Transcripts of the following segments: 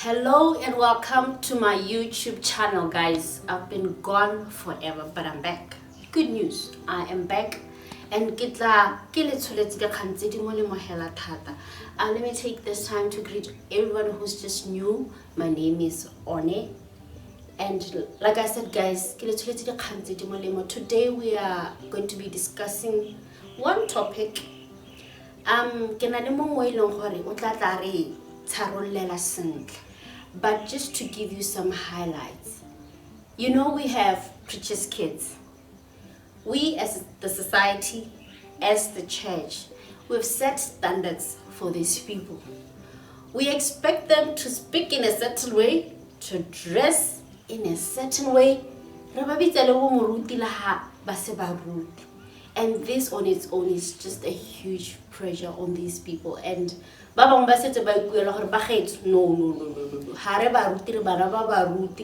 Hello and welcome to my YouTube channel, guys. I've been gone forever, but I'm back. Good news, I am back. And let me take this time to greet everyone who's just new. My name is One. And like I said, guys, today we are going to be discussing one topic. But just to give you some highlights, you know, we have preacher's kids. We as the society, as the church, we've set standards for these people. We expect them to speak in a certain way, to dress in a certain way. And this on its own is just a huge pressure on these people. And no.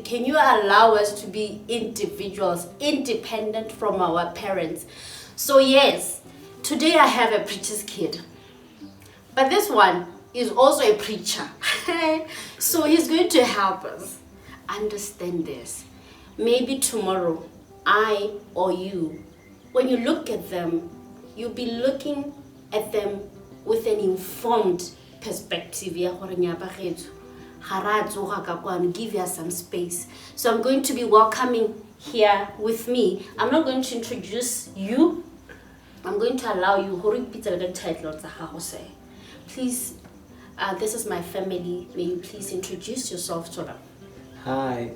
Can you allow us to be individuals, independent from our parents? So yes, today I have a preacher's kid. But this one is also a preacher. So he's going to help us understand this. Maybe tomorrow, I or you, when you look at them, you'll be looking at them with an informed perspective. Give us some space. So I'm going to be welcoming here with me. I'm not going to introduce you. I'm going to allow you. Please, this is my family. May you please introduce yourself to them. Hi,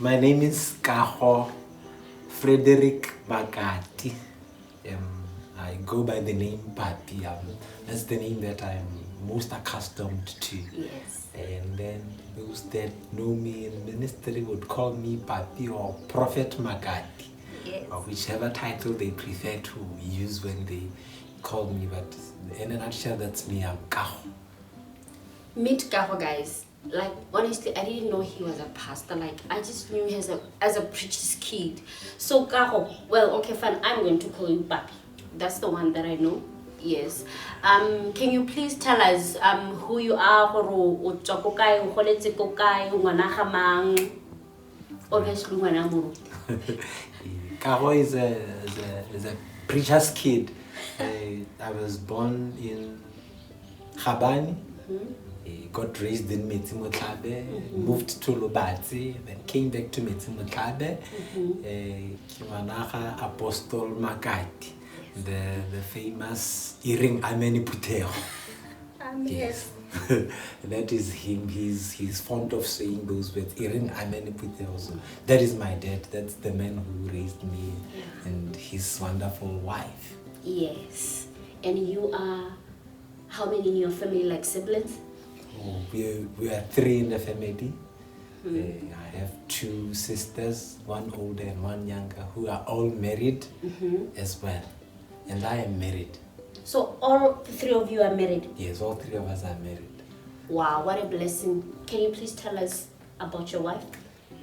my name is Kaho Frederick Makati. I go by the name Papi. That's the name that I'm most accustomed to. Yes. And then those that know me in ministry would call me Papi or Prophet Makati. Yes. Or whichever title they prefer to use when they call me. But in a nutshell, that's me. I'm Kaho. Meet Kaho, guys. Like, honestly, I didn't know he was a pastor. Like, I just knew him as a preacher's kid. So Kaho, well, okay, fine, I'm going to call you Papi. That's the one that I know. Yes. Can you please tell us who you are? Obviously, Kaho is a preacher's kid. I was born in Khabani. Got raised in Metsimotlabe, moved to Lobatsi, then came back to Metsimotlabe. Kimanaga Apostle Makati, the famous Iring Ameni Puteo. Yes. That is him. He's fond of saying those words, Iring Ameni Puteo. So that is my dad. That's the man who raised me and his wonderful wife. Yes. And you are, how many in your family, like siblings? Oh, we are three in the family. I have two sisters, one older and one younger, who are all married as well. And I am married. So all three of you are married? Yes, all three of us are married. Wow, what a blessing. Can you please tell us about your wife?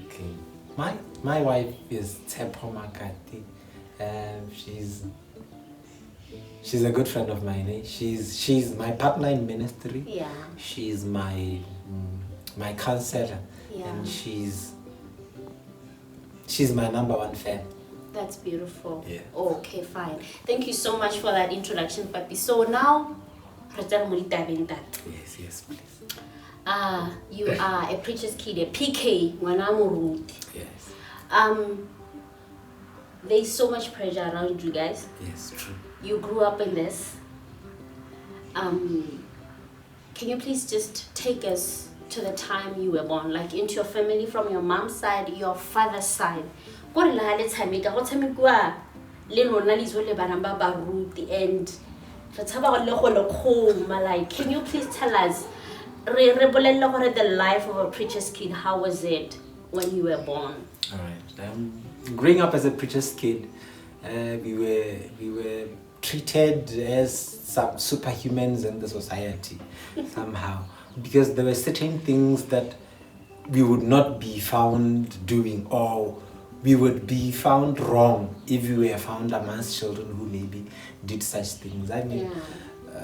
Okay. My wife is Tsepo Makati. She's a good friend of mine. She's my partner in ministry. Yeah. She's my counselor. Yeah. And she's my number one fan. That's beautiful. Yeah. Okay, fine. Thank you so much for that introduction, Papi. So now, Yes, please. You are a preacher's kid, a PK. Yes. There's so much pressure around you guys. Yes, true. You grew up in this. Can you please just take us to the time you were born, like into your family, from your mom's side, your father's side? And like, can you please tell us the life of a preacher's kid? How was it when you were born? All right. Growing up as a preacher's kid, we were treated as some superhumans in the society somehow, because there were certain things that we would not be found doing, or we would be found wrong if we were found amongst children who maybe did such things. I mean,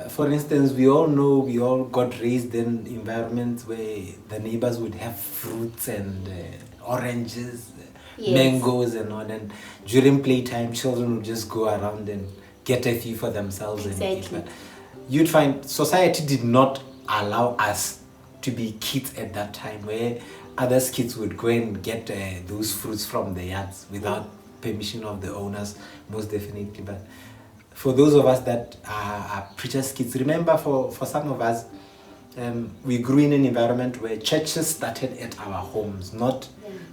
For instance, we all know we all got raised in environments where the neighbors would have fruits and oranges, mangoes and all. And during playtime, children would just go around and get a few for themselves and eat. But you'd find society did not allow us to be kids at that time, where others kids would go and get those fruits from the yards without permission of the owners, most definitely. But for those of us that are preachers' kids, remember for some of us, we grew in an environment where churches started at our homes, not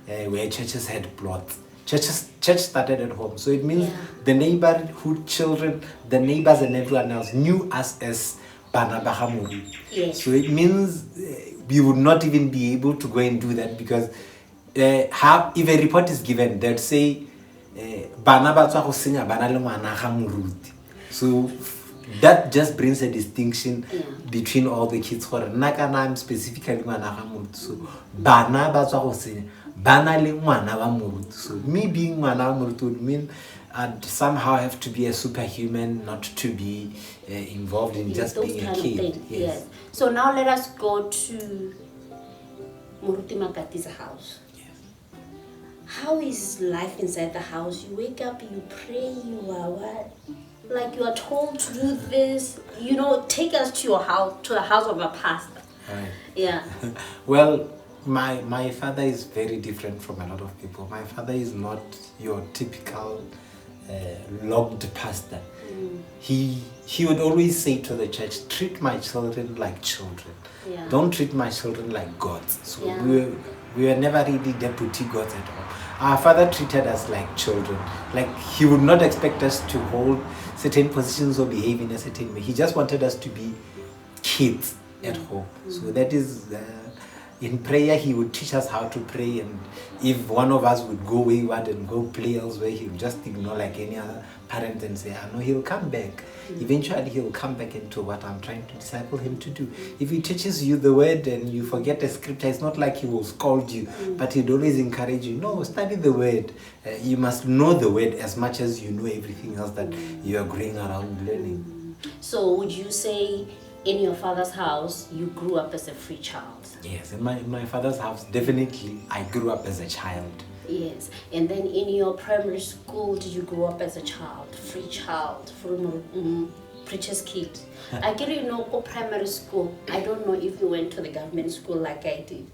where churches had plots. Church started at home. So it means the neighborhood children, the neighbors and everyone else knew us as Bana Bahamuri. Yes. So it means we would not even be able to go and do that, because if a report is given, they'd say, Bana batswa go senya bana le ngwana ga moruti. So that just brings a distinction between all the kids. For Nakana, I'm specifically ngwana ga moruti. So bana batswa go senya bana le ngwana wa moruti. So me being ngwana wa moruti would mean I'd somehow have to be a superhuman, not to be involved in just being a kid. Yes. So now let us go to Muruti Makati's house. How is life inside the house? You wake up, you pray, you are what? Like you are told to do this. You know, take us to your house, to the house of a pastor. Right. Yeah. Well, my father is very different from a lot of people. My father is not your typical logged pastor. He would always say to the church, treat my children like children. Yeah. Don't treat my children like gods. So we were never really deputy gods at all. Our father treated us like children. Like he would not expect us to hold certain positions or behave in a certain way. He just wanted us to be kids at home. So that is, in prayer, he would teach us how to pray. And if one of us would go wayward and go play elsewhere, he would just ignore like any other parent and say, no, he'll come back. Eventually, he'll come back into what I'm trying to disciple him to do. If he teaches you the word and you forget the scripture, it's not like he will scold you, but he'd always encourage you. No, study the word. You must know the word as much as you know everything else that you are going around learning. So would you say in your father's house, you grew up as a free child? Yes, in my father's house, definitely, I grew up as a child. Yes, and then in your primary school, did you grow up as a child, free child, from preacher's kid? I get you know, primary school. I don't know if you went to the government school like I did.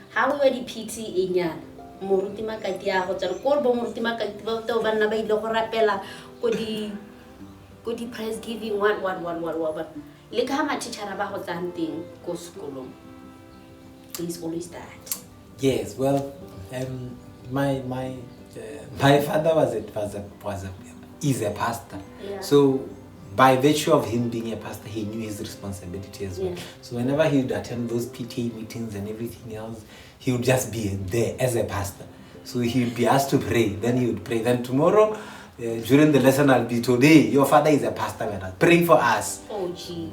How were the PT in ya? Moruti makati ya hotel korbo moruti makati ba to ba na ba ile go rapela go di prize giving what. Le ka ma teacher ba go tsang teng go sekolong. Please always that. Yes, well, my father is a pastor. Yeah. So by virtue of him being a pastor, he knew his responsibility as well. Yeah. So whenever he would attend those PTA meetings and everything else, he would just be there as a pastor. So he would be asked to pray, then he would pray. Then tomorrow, during the lesson, I'll be told, hey, your father is a pastor, pray for us. Oh, jeez.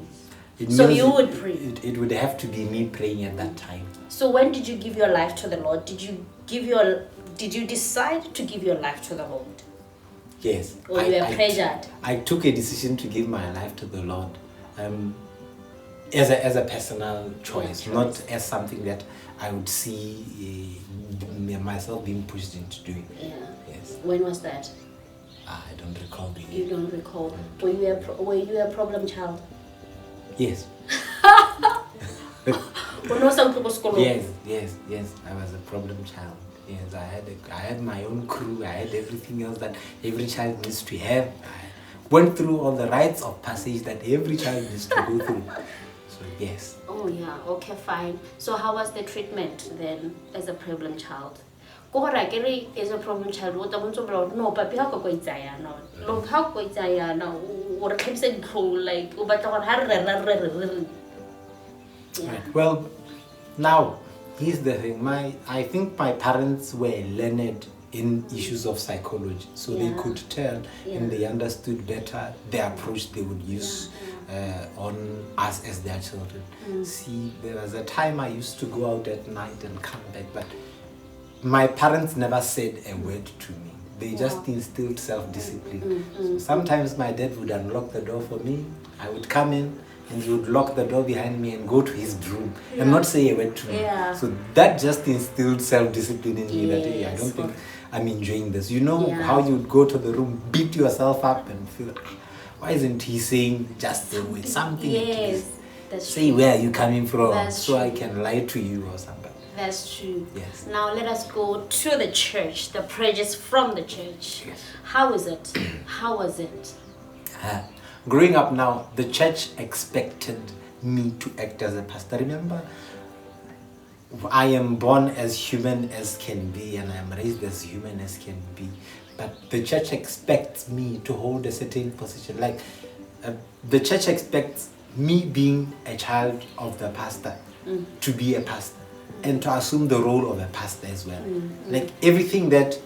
So you would pray? It would have to be me praying at that time. So when did you give your life to the Lord? Did you decide to give your life to the Lord? Yes. Or you were pressured? I took a decision to give my life to the Lord as a personal choice, not as something that I would see myself being pushed into doing. Yeah. Yes. When was that? I don't recall. You don't recall? Were you a problem child? Yes. Yes. I was a problem child. Yes, I had my own crew. I had everything else that every child needs to have. I went through all the rites of passage that every child needs to go through. So yes. Oh yeah. Okay, fine. So how was the treatment then as a problem child? As a problem child, no, Papi, how go inside now? Look, how go inside now? Or keeps it cool, like, Right. Well, now here's the thing. I think my parents were learned in issues of psychology, so they could tell and they understood better the approach they would use on us as their children. See, there was a time I used to go out at night and come back, but my parents never said a word to me. They just instilled self-discipline. So sometimes my dad would unlock the door for me. I would come in and he would lock the door behind me and go to his room and not say a word to me. So that just instilled self-discipline in me that, hey, I don't think I'm enjoying this. You know how you would go to the room, beat yourself up and feel, why isn't he saying just the way something? Yes, that's say true. where are you coming from, That's so I true. can lie to you or something. That's true. Yes. Now let us go to the church, the prejudice from the church. Yes. How is it? How was it? Growing up now, the church expected me to act as a pastor. Remember, I am born as human as can be and I am raised as human as can be. But the church expects me to hold a certain position. Like, the church expects me being a child of the pastor to be a pastor and to assume the role of a pastor as well. Like, everything that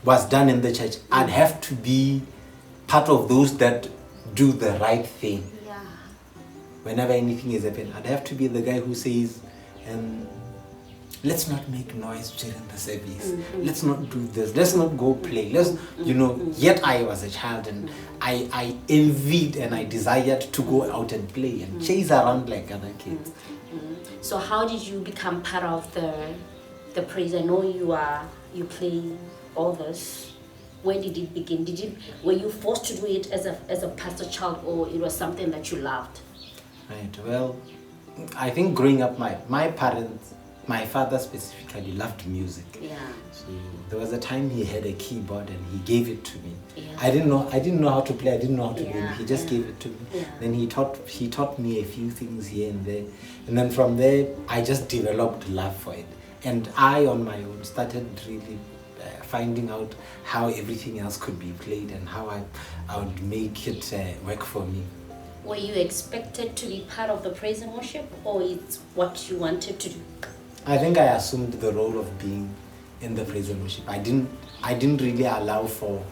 was done in the church, I'd have to be part of those that do the right thing. Yeah. Whenever anything is happening, I'd have to be the guy who says, let's not make noise during the service. Let's not do this. Let's not go play. Let's, yet I was a child and I envied and I desired to go out and play and chase around like other kids. So how did you become part of the praise? I know you play all this. Where did it begin? Were you forced to do it as a pastor child, or it was something that you loved? Right. Well, I think growing up, my parents, my father specifically, loved music. Yeah. So there was a time he had a keyboard and he gave it to me. Yeah. I didn't know how to play. I didn't know how to do it. He just gave it to me. Yeah. Then he taught me a few things here and there, and then from there I just developed love for it. And I, on my own, started really finding out how everything else could be played and how I would make it work for me. Were you expected to be part of the praise and worship, or it's what you wanted to do? I think I assumed the role of being in the praise and worship. I didn't really allow for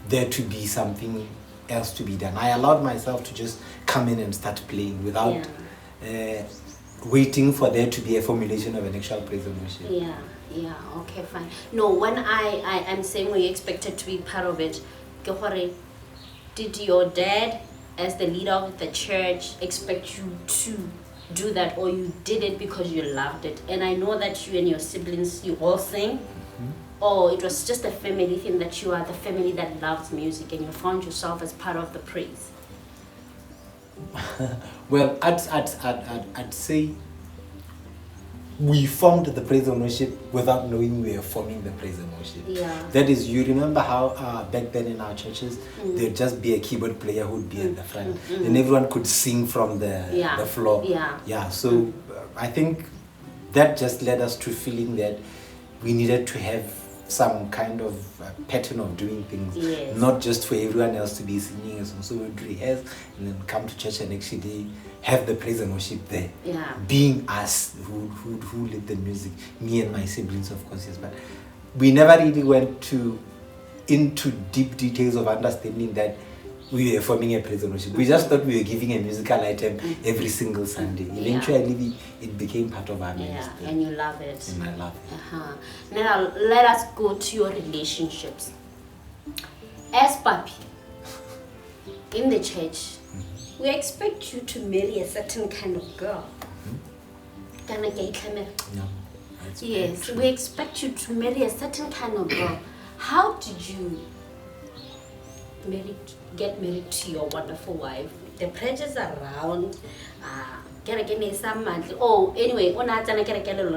there to be something else to be done. I allowed myself to just come in and start playing without waiting for there to be a formulation of an actual praise and worship. Yeah, okay, fine. No, when I'm saying were you expected to be part of it, did your dad, as the leader of the church, expect you to do that, or you did it because you loved it? And I know that you and your siblings, you all sing, or it was just a family thing that you are the family that loves music and you found yourself as part of the praise? Well, I'd say we formed the praise and worship without knowing we were forming the praise and worship. Yeah. That is, you remember how back then in our churches, there'd just be a keyboard player who'd be at the front, and everyone could sing from the floor. Yeah. So I think that just led us to feeling that we needed to have some kind of pattern of doing things, not just for everyone else to be singing a song. So we'd rehearse and then come to church and actually have the praise and worship there. Yeah. Being us who led the music, me and my siblings, of course, yes. But we never really went into deep details of understanding that we were forming a praise and worship. We just thought we were giving a musical item every single Sunday. Eventually, it became part of our ministry. And you love it. And I love it. Now, let us go to your relationships. As Papi, in the church, we expect you to marry a certain kind of girl. Yes, we expect you to marry a certain kind of girl. How did you get married to your wonderful wife? The pressures around. Oh, anyway,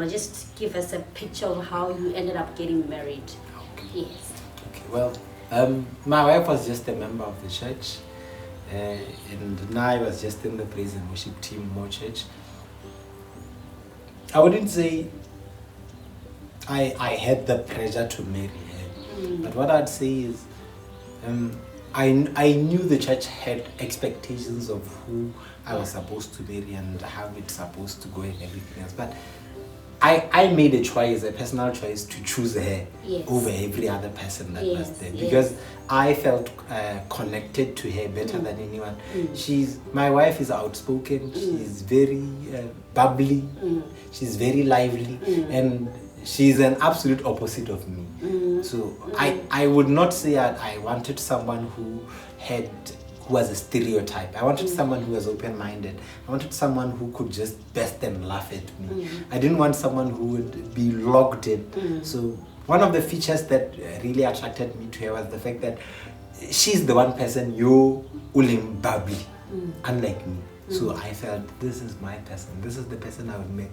just give us a picture of how you ended up getting married. Okay. Yes. Okay. Well, my wife was just a member of the church, and now I was just in the praise and worship team, more church. I wouldn't say I had the pressure to marry her, but what I'd say is, I knew the church had expectations of who I was supposed to marry and how it's supposed to go and everything else. But I made a choice, a personal choice, to choose her over every other person that was there, because I felt connected to her better than anyone. My wife is outspoken, she's very bubbly, she's very lively, and she's an absolute opposite of me. So I would not say I wanted someone who was a stereotype. I wanted someone who was open-minded. I wanted someone who could just burst and laugh at me. I didn't want someone who would be logged in. So one of the features that really attracted me to her was the fact that she's the one person you ulim bubbly, unlike me. So I felt this is my person. This is the person I would meet.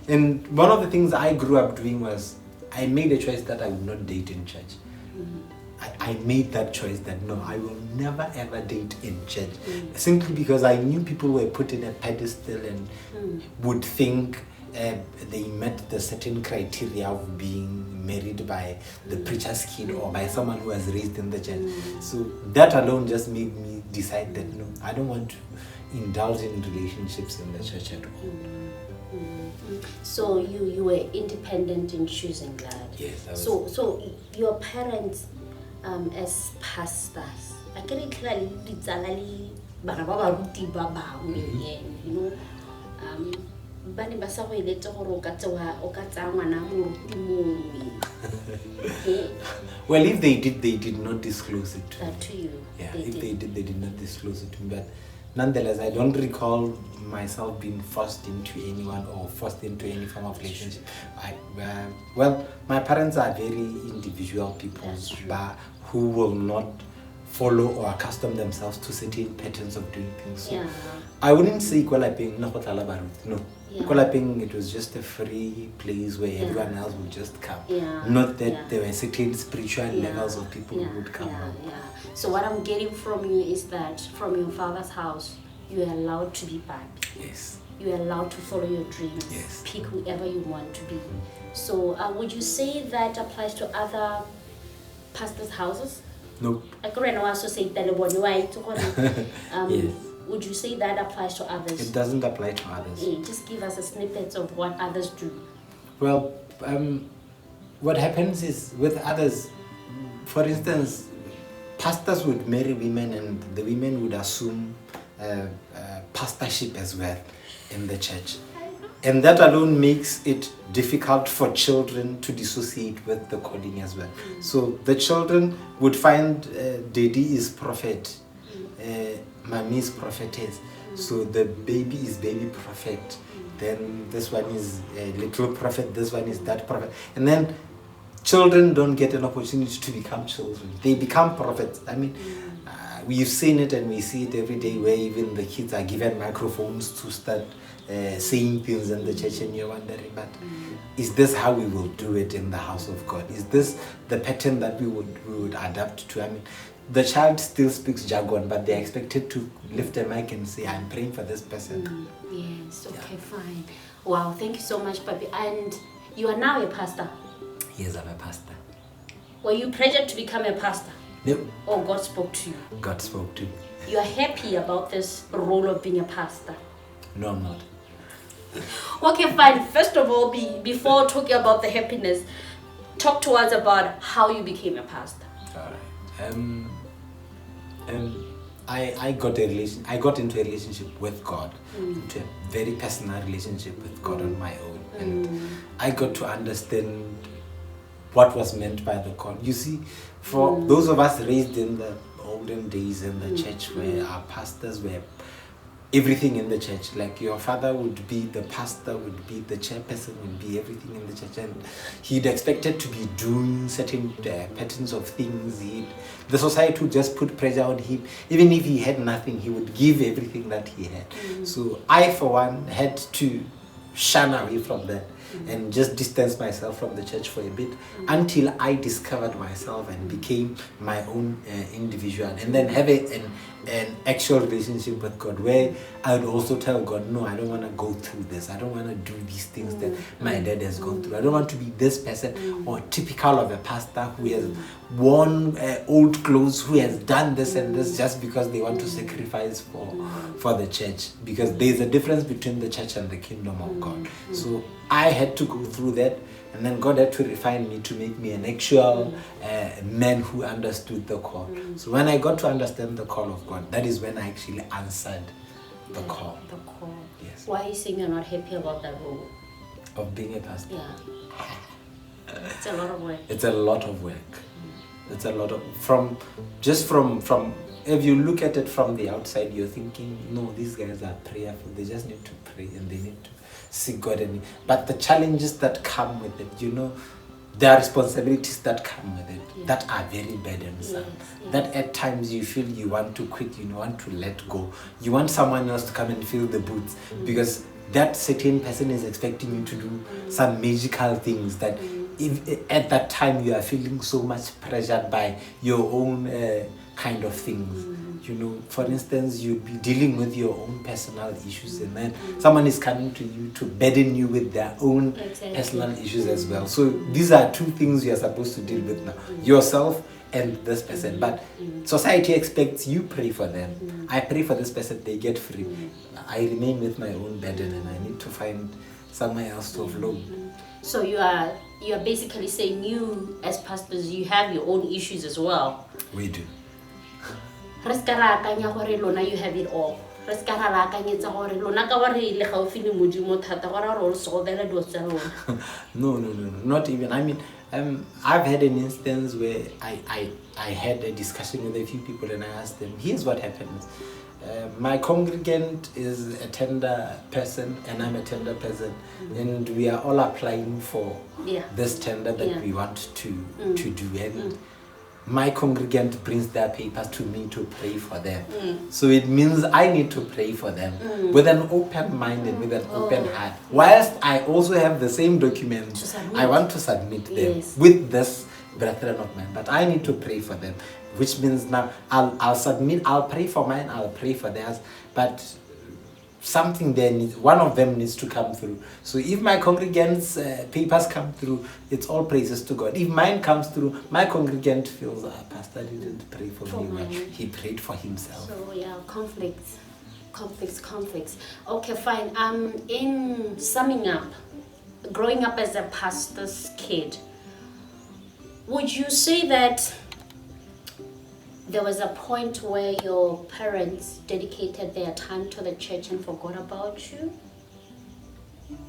And one of the things I grew up doing was I made a choice that I would not date in church. I made that choice that no, I will never ever date in church. Simply because I knew people were put in a pedestal and would think they met the certain criteria of being married by the preacher's kid or by someone who was raised in the church. So that alone just made me decide that no, I don't want to indulge in relationships in the church at all. So you were independent in choosing that. Yes. So your parents as pastors, I can clearly you know, bane ba sa go iletse gore o ka tsa ngwana moruti mongwe. Well, if they did not disclose it to you. Yeah, if they did not disclose it to me. But nonetheless, I don't recall myself being forced into anyone or forced into any form of relationship. Well, my parents are very individual people who will not follow or accustom themselves to certain patterns of doing things. So I wouldn't say Kwalaping, no. Kwalaping, it was just a free place where everyone else would just come. Not that there were certain spiritual levels of people who would come. So what I'm getting from you is that from your father's house, you are allowed to be Papi. Yes. You are allowed to follow your dreams. Yes. Pick whoever you want to be. So would you say that applies to other pastors' houses? Nope. Yes. Would you say that applies to others? It doesn't apply to others. Just give us a snippet of what others do. Well, what happens is with others, for instance, pastors would marry women and the women would assume pastorship as well in the church. And that alone makes it difficult for children to dissociate with the calling as well. So the children would find Daddy is prophet, Mommy is prophetess. So the baby is baby prophet. Then this one is a little prophet, this one is that prophet. And then children don't get an opportunity to become children. They become prophets. I mean, we've seen it and we see it every day where even the kids are given microphones to start saying things in the church, and you're wondering, but is this how we will do it in the house of God? Is this the pattern that we would adapt to? I mean, the child still speaks jargon, but they're expected to lift a mic and say, I'm praying for this person. Yes, okay, fine. Wow, thank you so much, Papi. And you are now a pastor? Yes, I'm a pastor. Were you pressured to become a pastor? No. Or God spoke to you? God spoke to me. You are happy about this role of being a pastor? No, I'm not. Okay, fine. First of all, before talking about the happiness, talk to us about how you became a pastor. All right. I got into a relationship with God, into a very personal relationship with God on my own, and I got to understand what was meant by the call. You see, for those of us raised in the olden days in the church, where our pastors were everything in the church, like your father would be the pastor, would be the chairperson, would be everything in the church, and he'd expected to be doing certain patterns of things. The society would just put pressure on him. Even if he had nothing, he would give everything that he had. So I, for one, had to shun away from that and just distance myself from the church for a bit until I discovered myself and became my own individual, and then have an actual relationship with God, where I would also tell God, no, I don't want to go through this. I don't want to do these things that my dad has gone through. I don't want to be this person or typical of a pastor who has worn old clothes, who has done this and this just because they want to sacrifice for the church, because there's a difference between the church and the kingdom of God. So I had to go through that, and then God had to refine me to make me an actual man who understood the call. So when I got to understand the call of God, that is when I actually answered the call. The call. Yes. Why are you saying you're not happy about that role? Of being a pastor? Yeah. It's a lot of work. It's a lot of work. It's a lot of from if you look at it from the outside, you're thinking, no, these guys are prayerful. They just need to pray and they need to seek God. But the challenges that come with it, there are responsibilities that come with it that are very burdensome. That at times you feel you want to quit, you want to let go. You want someone else to come and fill the boots because that certain person is expecting you to do some magical things that if at that time you are feeling so much pressured by your own kind of things. For instance, you'll be dealing with your own personal issues and then someone is coming to you to burden you with their own personal issues as well. So these are two things you are supposed to deal with now. Yourself and this person. But society expects you pray for them. I pray for this person, they get free. I remain with my own burden and I need to find somewhere else to offload. So you are basically saying you as pastors, you have your own issues as well. We do. You have it all. No, not even. I mean, I've had an instance where I had a discussion with a few people and I asked them, here's what happens. My congregant is a tender person and I'm a tender person, and we are all applying for this tender that we want to do, and my congregant brings their papers to me to pray for them. So it means I need to pray for them with an open mind and with an open heart. Whilst I also have the same documents, I want to submit them with this brethren of mine, but I need to pray for them, which means now I'll submit, I'll pray for mine, I'll pray for theirs, but something there one of them needs to come through. So if my congregant's papers come through, it's all praises to God. If mine comes through, my congregant feels, Pastor didn't pray for me well. He prayed for himself. So conflicts. Okay, fine. In summing up, growing up as a pastor's kid, would you say that there was a point where your parents dedicated their time to the church and forgot about you?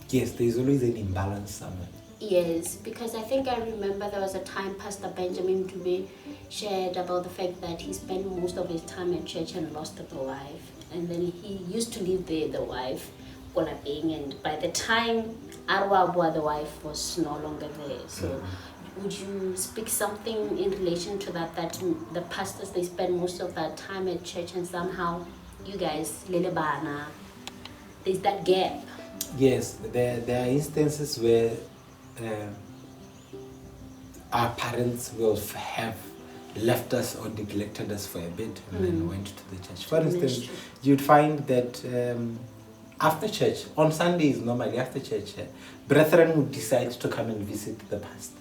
Yes, there's always an imbalance somewhere. Yes, because I think I remember there was a time Pastor Benjamin Dube shared about the fact that he spent most of his time at church and lost the wife. And then he used to live there, the wife, and by the time Arwabwa, the wife, was no longer there. So would you speak something in relation to that the pastors, they spend most of their time at church and somehow you guys, Lelebana, there's that gap? Yes, there are instances where our parents will have left us or neglected us for a bit and then went to the church. For instance, you'd find that after church, on Sundays normally after church, brethren would decide to come and visit the pastor.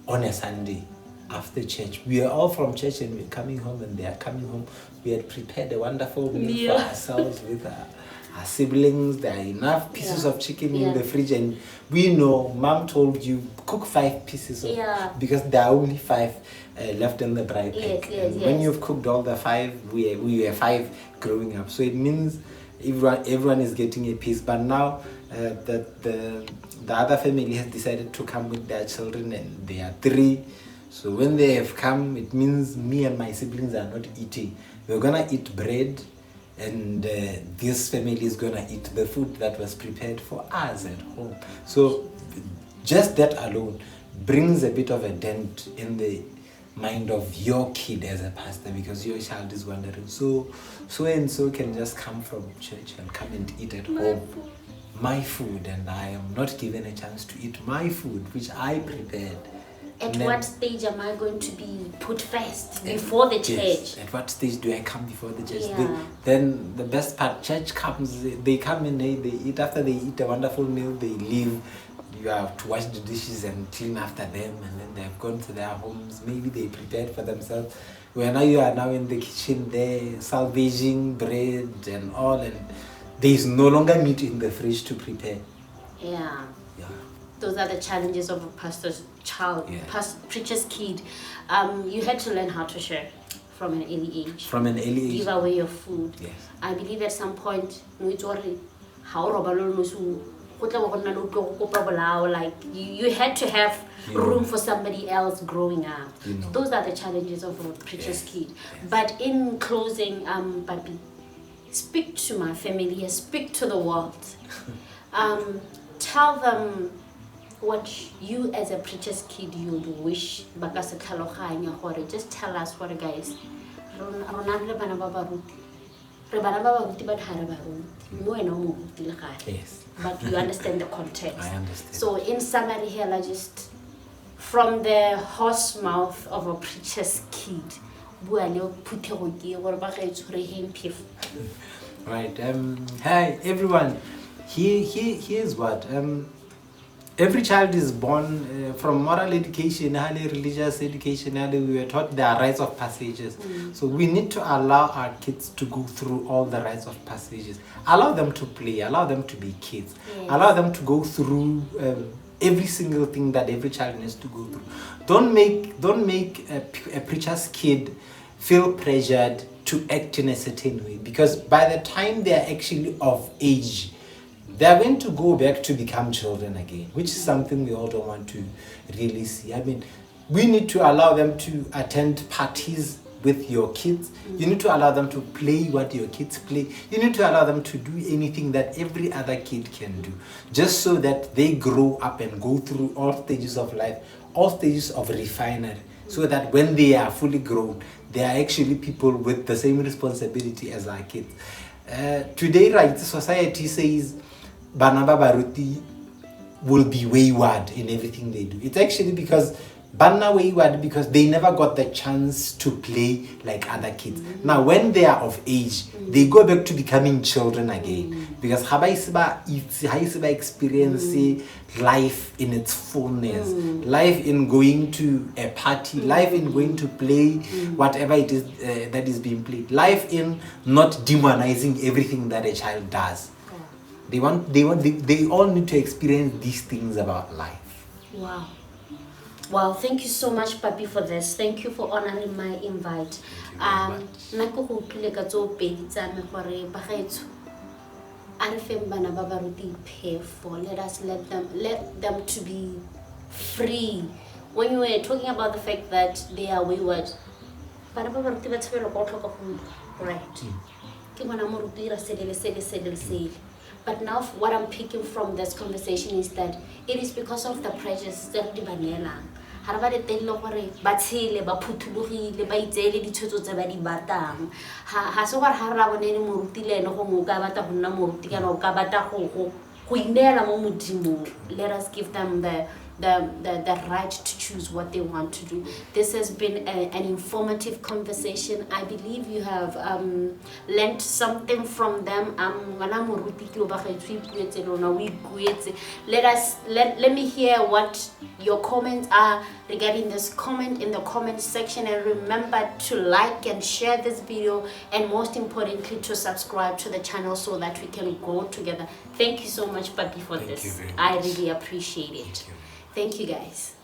On a Sunday after church. We are all from church and we're coming home and they are coming home. We had prepared a wonderful meal for ourselves with our siblings. There are enough pieces of chicken in the fridge and we know Mom told you cook 5 pieces of because there are only 5 left in the bride pack. When you've cooked all the 5, we were 5 growing up. So it means everyone is getting a piece. But now that the other family has decided to come with their children and they are 3. So when they have come, it means me and my siblings are not eating. We're gonna eat bread and this family is gonna eat the food that was prepared for us at home. So just that alone brings a bit of a dent in the mind of your kid as a pastor, because your child is wondering, so and so can just come from church and come and eat at home. My food, and I am not given a chance to eat my food which I prepared. At what stage am I going to be put first before the church? Yes. At what stage do I come before the church? Then the best part, church comes, they come in, they eat. After they eat a wonderful meal, they leave. You have to wash the dishes and clean after them, and then they have gone to their homes. Maybe they prepared for themselves. Where now you are now in the kitchen there, salvaging bread and all, and there is no longer meat in the fridge to prepare. Yeah. Those are the challenges of a pastor's child, preacher's kid. You had to learn how to share from an early age. From an early age. Give away your food. Yes. I believe at some point, like you had to have room for somebody else growing up. Those are the challenges of a preacher's kid. But in closing, Papi, speak to my family, speak to the world. Tell them what you as a preacher's kid you'd wish. Just tell us what, guys. Yes. But you understand the context. I understand. So in summary here, like just from the horse mouth of a preacher's kid. Right. Hi everyone. Here's what. Every child is born from moral education, religious education, we were taught there are rites of passages. So we need to allow our kids to go through all the rites of passages. Allow them to play, allow them to be kids. Yes. Allow them to go through every single thing that every child needs to go through. Don't make a preacher's kid feel pressured to act in a certain way, because by the time they are actually of age, they are going to go back to become children again, which is something we all don't want to really see. I mean, we need to allow them to attend parties with your kids. You need to allow them to play what your kids play. You need to allow them to do anything that every other kid can do, just so that they grow up and go through all stages of life, all stages of refinery, so that when they are fully grown, they are actually people with the same responsibility as our kids. Today, right, society says Bana Baruti will be wayward in everything they do. It's actually because Bana wayward because they never got the chance to play like other kids. Now, when they are of age, they go back to becoming children again, because Haisiba experience life in its fullness, life in going to a party, life in going to play whatever it is that is being played, life in not demonizing everything that a child does. They all need to experience these things about life. Wow. Wow, thank you so much, Papi, for this. Thank you for honoring my invite. Let us let them to be free. When you were talking about the fact that they are wayward, right? But now what I'm picking from this conversation is that it is because of the pressures that they ha ba le teng le gore ba tshele ba phuthulogile ba itsele ditshotso tse ba di batang ha se gore ha re la bonene moruti le ene go mo ka bata go nna moruti kana o ka bata go inela mo modimo. Let us give them the right to choose what they want to do. This has been an informative conversation. I believe you have learned something from them. Let me hear what your comments are regarding this. Comment in the comment section, and remember to like and share this video, and most importantly to subscribe to the channel so that we can grow together. Thank you so much, Papi, for this. I really appreciate it. Thank you, guys.